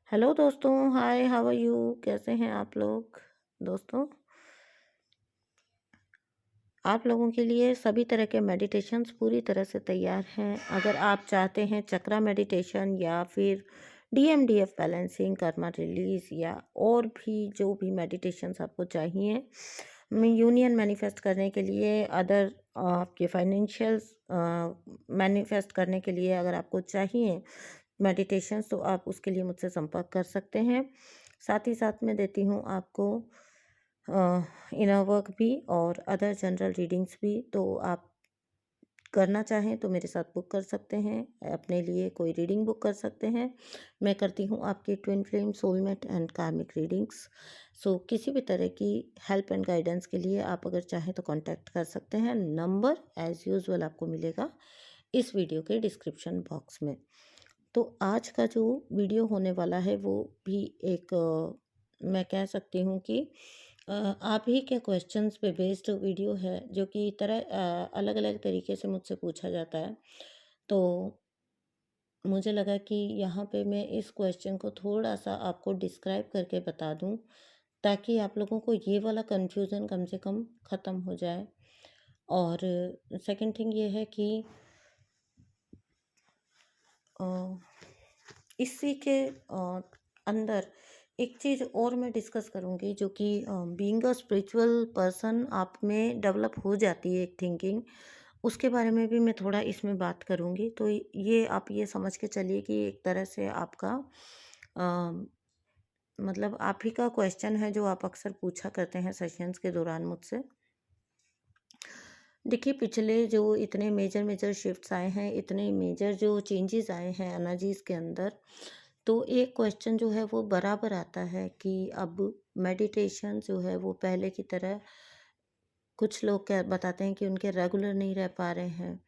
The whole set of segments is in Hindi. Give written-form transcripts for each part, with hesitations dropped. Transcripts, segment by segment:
हेलो दोस्तों, हाय, हाउ आर यू? कैसे हैं आप लोग? दोस्तों, आप लोगों के लिए सभी तरह के मेडिटेशंस पूरी तरह से तैयार हैं। अगर आप चाहते हैं चक्रा मेडिटेशन या फिर डीएमडीएफ बैलेंसिंग, कर्मा रिलीज या और भी जो भी मेडिटेशंस आपको चाहिए, यूनियन मैनिफेस्ट करने के लिए, अदर आपके फाइनेंशियल्स मैनिफेस्ट करने के लिए अगर आपको चाहिए मेडिटेशंस, तो आप उसके लिए मुझसे संपर्क कर सकते हैं। साथ ही साथ मैं देती हूँ आपको इनर वर्क भी और अदर जनरल रीडिंग्स भी। तो आप करना चाहें तो मेरे साथ बुक कर सकते हैं, अपने लिए कोई रीडिंग बुक कर सकते हैं। मैं करती हूँ आपकी ट्विन फ्लेम, सोलमेट एंड कार्मिक रीडिंग्स। सो किसी भी तरह की हेल्प एंड गाइडेंस के लिए आप अगर चाहें तो कांटेक्ट कर सकते हैं। नंबर एज यूजुअल आपको मिलेगा इस वीडियो के डिस्क्रिप्शन बॉक्स में। तो आज का जो वीडियो होने वाला है वो भी एक मैं कह सकती हूँ कि आप ही के क्वेश्चंस पे बेस्ड वीडियो है, जो कि तरह अलग अलग तरीके से मुझसे पूछा जाता है। तो मुझे लगा कि यहाँ पे मैं इस क्वेश्चन को थोड़ा सा आपको डिस्क्राइब करके बता दूँ, ताकि आप लोगों को ये वाला कन्फ्यूज़न कम से कम ख़त्म हो जाए। और सेकंड थिंग ये है कि अ, इसी के अंदर एक चीज़ और मैं डिस्कस करूँगी, जो कि बीइंग अ स्पिरिचुअल पर्सन आप में डेवलप हो जाती है एक थिंकिंग, उसके बारे में भी मैं थोड़ा इसमें बात करूँगी। तो ये आप ये समझ के चलिए कि एक तरह से आपका अ, मतलब आप ही का क्वेश्चन है जो आप अक्सर पूछा करते हैं सेशंस के दौरान मुझसे। देखिए, पिछले जो इतने मेजर मेजर शिफ्ट्स आए हैं, इतने मेजर जो चेंजेस आए हैं एनर्जीज के अंदर, तो एक क्वेश्चन जो है वो बराबर आता है कि अब मेडिटेशन जो है वो पहले की तरह, कुछ लोग क्या बताते हैं कि उनके रेगुलर नहीं रह पा रहे हैं,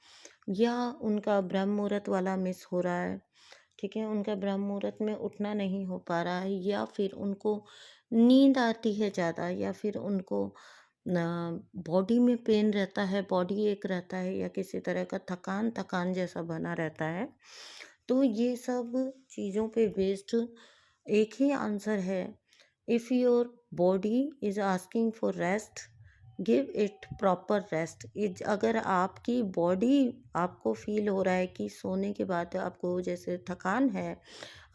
या उनका ब्रह्म मुहूर्त वाला मिस हो रहा है। ठीक है, उनका ब्रह्म मुहूर्त में उठना नहीं हो पा रहा है, या फिर उनको नींद आती है ज़्यादा, या फिर उनको बॉडी में पेन रहता है, बॉडी एक रहता है, या किसी तरह का थकान थकान जैसा बना रहता है। तो ये सब चीज़ों पे बेस्ड एक ही आंसर है। If your body is asking for rest, give it proper rest. Is अगर आपकी बॉडी, आपको फील हो रहा है कि सोने के बाद आपको जैसे थकान है,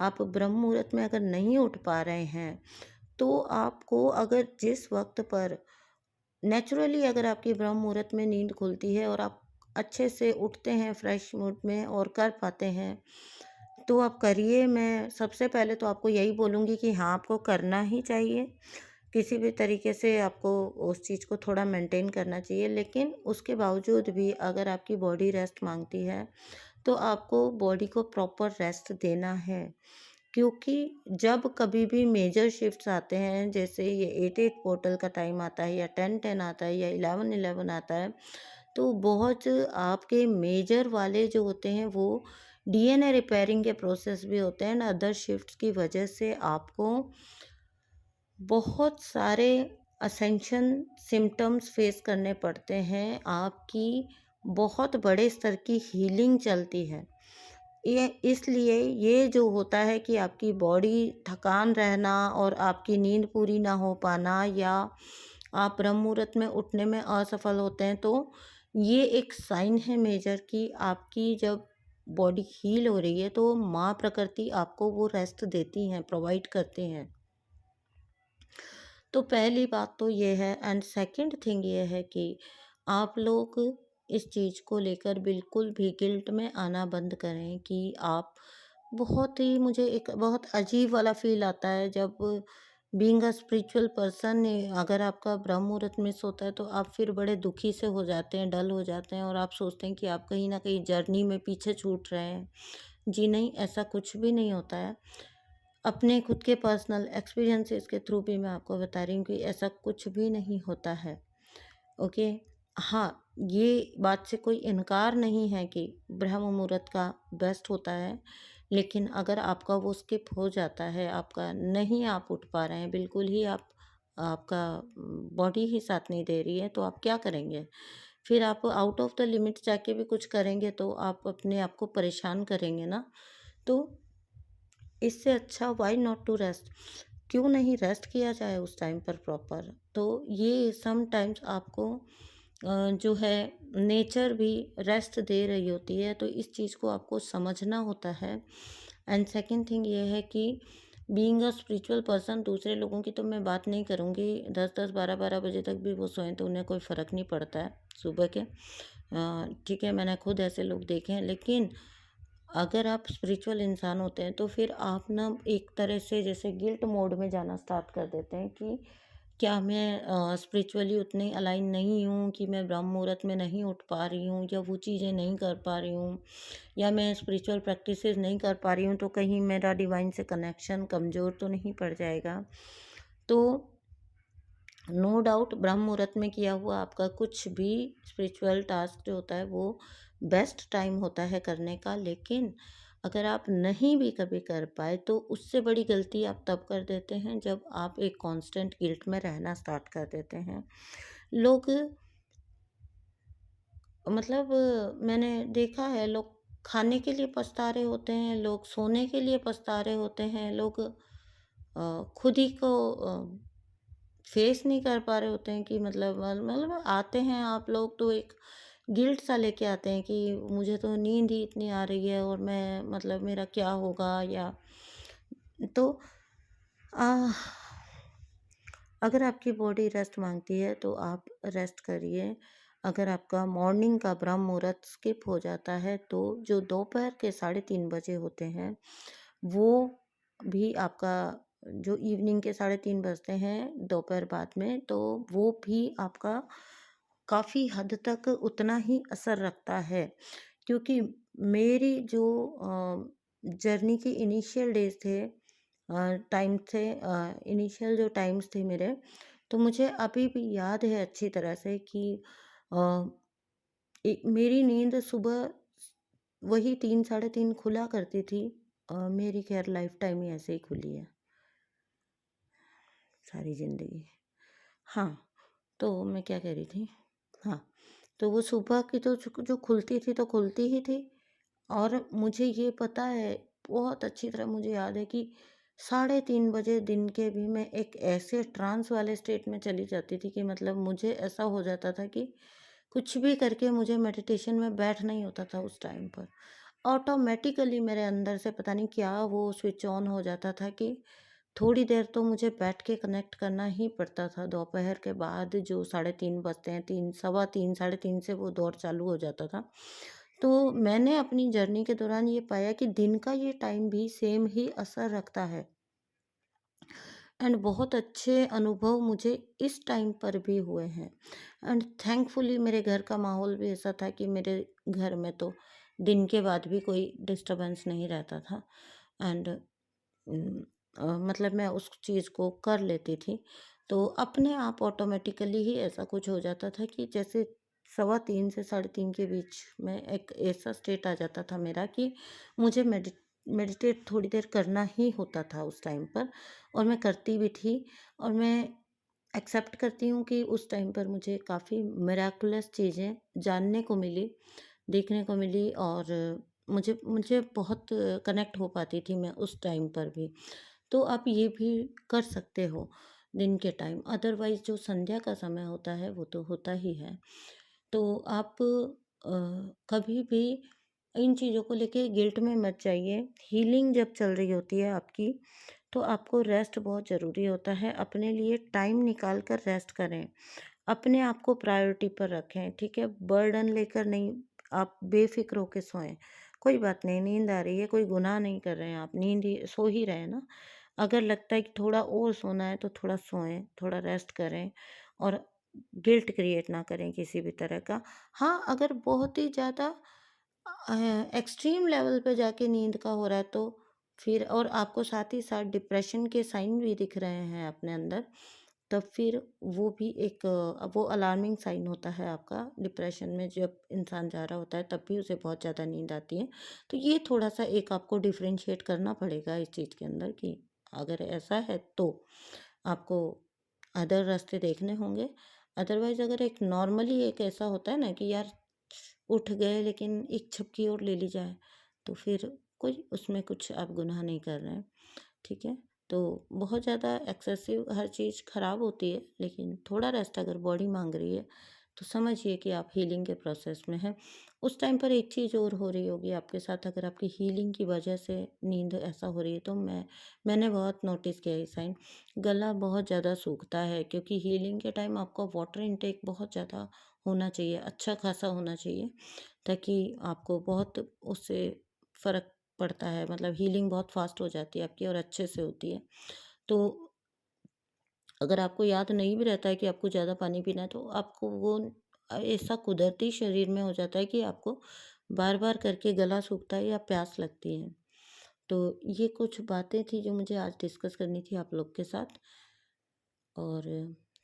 आप ब्रह्म मुहूर्त में अगर नहीं उठ पा रहे हैं, तो आपको अगर जिस वक्त पर नेचुरली अगर आपकी ब्रह्म मुहूर्त में नींद खुलती है और आप अच्छे से उठते हैं फ्रेश मूड में और कर पाते हैं, तो आप करिए। मैं सबसे पहले तो आपको यही बोलूँगी कि हाँ, आपको करना ही चाहिए। किसी भी तरीके से आपको उस चीज़ को थोड़ा मेंटेन करना चाहिए, लेकिन उसके बावजूद भी अगर आपकी बॉडी रेस्ट मांगती है, तो आपको बॉडी को प्रॉपर रेस्ट देना है। क्योंकि जब कभी भी मेजर शिफ्ट्स आते हैं, जैसे ये 8-8 पोर्टल का टाइम आता है, या 10-10 आता है, या 11-11 आता है, तो बहुत आपके मेजर वाले जो होते हैं वो डीएनए रिपेयरिंग के प्रोसेस भी होते हैं। अदर शिफ्ट्स की वजह से आपको बहुत सारे असेंशन सिम्टम्स फेस करने पड़ते हैं। आपकी बहुत बड़े स्तर की हीलिंग चलती है। ये इसलिए ये जो होता है कि आपकी बॉडी थकान रहना और आपकी नींद पूरी ना हो पाना, या आप ब्रह्म मुहूर्त में उठने में असफल होते हैं, तो ये एक साइन है मेजर कि आपकी जब बॉडी हील हो रही है, तो माँ प्रकृति आपको वो रेस्ट देती हैं, प्रोवाइड करते हैं। तो पहली बात तो ये है। एंड सेकंड थिंग ये है कि आप लोग इस चीज़ को लेकर बिल्कुल भी गिल्ट में आना बंद करें कि आप बहुत ही, मुझे एक बहुत अजीब वाला फील आता है जब बीइंग अ स्पिरिचुअल पर्सन अगर आपका ब्रह्म मुहूर्त मिस होता है, तो आप फिर बड़े दुखी से हो जाते हैं, डल हो जाते हैं, और आप सोचते हैं कि आप कहीं ना कहीं जर्नी में पीछे छूट रहे हैं। जी नहीं, ऐसा कुछ भी नहीं होता है। अपने खुद के पर्सनल एक्सपीरियंसेस के थ्रू भी मैं आपको बता रही हूँ कि ऐसा कुछ भी नहीं होता है। ओके। हाँ, ये बात से कोई इनकार नहीं है कि ब्रह्म मुहूर्त का बेस्ट होता है, लेकिन अगर आपका वो स्किप हो जाता है, आपका नहीं, आप उठ पा रहे हैं बिल्कुल ही, आप आपका बॉडी ही साथ नहीं दे रही है, तो आप क्या करेंगे? फिर आप आउट ऑफ द लिमिट जाके भी कुछ करेंगे तो आप अपने आप को परेशान करेंगे ना। तो इससे अच्छा व्हाई नॉट टू रेस्ट, क्यों नहीं रेस्ट किया जाए उस टाइम पर प्रॉपर। तो ये सम टाइम्स आपको जो है नेचर भी रेस्ट दे रही होती है, तो इस चीज़ को आपको समझना होता है। एंड सेकंड थिंग ये है कि बीइंग अ स्पिरिचुअल पर्सन, दूसरे लोगों की तो मैं बात नहीं करूँगी, 10-10 12-12 बजे तक भी वो सोएं तो उन्हें कोई फ़र्क नहीं पड़ता है सुबह के। ठीक है, मैंने खुद ऐसे लोग देखे हैं, लेकिन अगर आप स्पिरिचुअल इंसान होते हैं तो फिर आप ना एक तरह से जैसे गिल्ट मोड में जाना स्टार्ट कर देते हैं कि क्या मैं स्पिरिचुअली उतनी अलाइन नहीं हूँ कि मैं ब्रह्म मुहूर्त में नहीं उठ पा रही हूँ, या वो चीज़ें नहीं कर पा रही हूँ, या मैं स्पिरिचुअल प्रैक्टिसेस नहीं कर पा रही हूँ, तो कहीं मेरा डिवाइन से कनेक्शन कमज़ोर तो नहीं पड़ जाएगा। तो नो डाउट ब्रह्म मुहूर्त में किया हुआ आपका कुछ भी स्पिरिचुअल टास्क जो होता है वो बेस्ट टाइम होता है करने का। लेकिन अगर आप नहीं भी कभी कर पाए तो उससे बड़ी गलती आप तब कर देते हैं जब आप एक कांस्टेंट गिल्ट में रहना स्टार्ट कर देते हैं। लोग मतलब मैंने देखा है, लोग खाने के लिए पछता रहे होते हैं, लोग सोने के लिए पछता रहे होते हैं, लोग खुद ही को फेस नहीं कर पा रहे होते हैं कि मतलब आते हैं आप लोग तो एक गिल्ट सा लेके आते हैं कि मुझे तो नींद ही इतनी आ रही है और मैं मतलब मेरा क्या होगा, या तो आ, अगर आपकी बॉडी रेस्ट मांगती है तो आप रेस्ट करिए। अगर आपका मॉर्निंग का ब्रह्म मुहूर्त स्किप हो जाता है तो जो दोपहर के 3:30 बजे होते हैं वो भी आपका, जो इवनिंग के 3:30 बजते हैं दोपहर बाद में, तो वो भी आपका काफ़ी हद तक उतना ही असर रखता है। क्योंकि मेरी जो जर्नी के इनिशियल डेज थे, टाइम थे, इनिशियल जो टाइम्स थे मेरे, तो मुझे अभी भी याद है अच्छी तरह से कि अ, मेरी नींद सुबह वही 3 साढ़े 3 खुला करती थी। मेरी खैर लाइफ टाइम ही ऐसे ही खुली है, सारी ज़िंदगी। हाँ, तो मैं क्या कह रही थी? हाँ, तो वो सुबह की तो जो खुलती थी तो खुलती ही थी। और मुझे ये पता है, बहुत अच्छी तरह मुझे याद है कि 3:30 बजे दिन के भी मैं एक ऐसे ट्रांस वाले स्टेट में चली जाती थी कि मतलब मुझे ऐसा हो जाता था कि कुछ भी करके मुझे मेडिटेशन में बैठना ही होता था उस टाइम पर। ऑटोमेटिकली मेरे अंदर से पता नहीं क्या वो स्विच ऑन हो जाता था कि थोड़ी देर तो मुझे बैठ के कनेक्ट करना ही पड़ता था। दोपहर के बाद जो 3:30 बजते हैं, 3 सवा 3 3:30 से वो दौर चालू हो जाता था। तो मैंने अपनी जर्नी के दौरान ये पाया कि दिन का ये टाइम भी सेम ही असर रखता है। एंड बहुत अच्छे अनुभव मुझे इस टाइम पर भी हुए हैं। एंड थैंकफुली मेरे घर का माहौल भी ऐसा था कि मेरे घर में तो दिन के बाद भी कोई डिस्टरबेंस नहीं रहता था। एंड मतलब मैं उस चीज़ को कर लेती थी। तो अपने आप ऑटोमेटिकली ही ऐसा कुछ हो जाता था कि जैसे सवा 3 से 3:30 के बीच में एक ऐसा स्टेट आ जाता था मेरा कि मुझे मेडिटेट थोड़ी देर करना ही होता था उस टाइम पर, और मैं करती भी थी। और मैं एक्सेप्ट करती हूँ कि उस टाइम पर मुझे काफ़ी मिराकुलस चीज़ें जानने को मिली, देखने को मिली, और मुझे मुझे बहुत कनेक्ट हो पाती थी मैं उस टाइम पर भी। तो आप ये भी कर सकते हो दिन के टाइम। अदरवाइज़ जो संध्या का समय होता है वो तो होता ही है। तो आप कभी भी इन चीज़ों को लेके गिल्ट में मत जाइए। हीलिंग जब चल रही होती है आपकी, तो आपको रेस्ट बहुत ज़रूरी होता है। अपने लिए टाइम निकाल कर रेस्ट करें। अपने आप को प्रायोरिटी पर रखें, ठीक है? बर्डन लेकर नहीं, आप बेफ़िक्र होके सोएँ। कोई बात नहीं, नींद आ रही है, कोई गुनाह नहीं कर रहे हैं आप, नींद ही सो ही रहे हैं ना। अगर लगता है कि थोड़ा और सोना है तो थोड़ा सोएँ, थोड़ा रेस्ट करें, और गिल्ट क्रिएट ना करें किसी भी तरह का। हाँ, अगर बहुत ही ज़्यादा एक्सट्रीम लेवल पे जाके नींद का हो रहा है तो फिर, और आपको साथ ही साथ डिप्रेशन के साइन भी दिख रहे हैं अपने अंदर, तब फिर वो भी एक वो अलार्मिंग साइन होता है आपका। डिप्रेशन में जब इंसान जा रहा होता है तब भी उसे बहुत ज़्यादा नींद आती है। तो ये थोड़ा-सा एक आपको डिफरेंशिएट करना पड़ेगा इस चीज़ के अंदर कि अगर ऐसा है तो आपको अदर रास्ते देखने होंगे। अदरवाइज़ अगर एक नॉर्मली एक ऐसा होता है ना कि यार उठ गए लेकिन एक झपकी और ले ली जाए, तो फिर कोई उसमें कुछ आप गुनाह नहीं कर रहे हैं, ठीक है? तो बहुत ज़्यादा एक्सेसिव हर चीज़ खराब होती है, लेकिन थोड़ा रेस्ट अगर बॉडी माँग रही है, तो समझिए कि आप हीलिंग के प्रोसेस में हैं। उस टाइम पर एक चीज़ और हो रही होगी आपके साथ, अगर आपकी हीलिंग की वजह से नींद ऐसा हो रही है, तो मैंने बहुत नोटिस किया ये साइन। गला बहुत ज़्यादा सूखता है, क्योंकि हीलिंग के टाइम आपका वाटर इनटेक बहुत ज़्यादा होना चाहिए, अच्छा खासा होना चाहिए, ताकि आपको बहुत उससे फ़र्क पड़ता है, मतलब हीलिंग बहुत फ़ास्ट हो जाती है आपकी और अच्छे से होती है। तो अगर आपको याद नहीं भी रहता है कि आपको ज़्यादा पानी पीना है, तो आपको वो ऐसा कुदरती शरीर में हो जाता है कि आपको बार-बार करके गला सूखता है या प्यास लगती है। तो ये कुछ बातें थी जो मुझे आज डिस्कस करनी थी आप लोग के साथ। और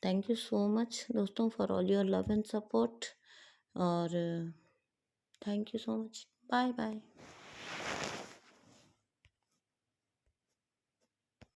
थैंक यू सो मच दोस्तों for all your love and support. और thank you so much. Bye bye.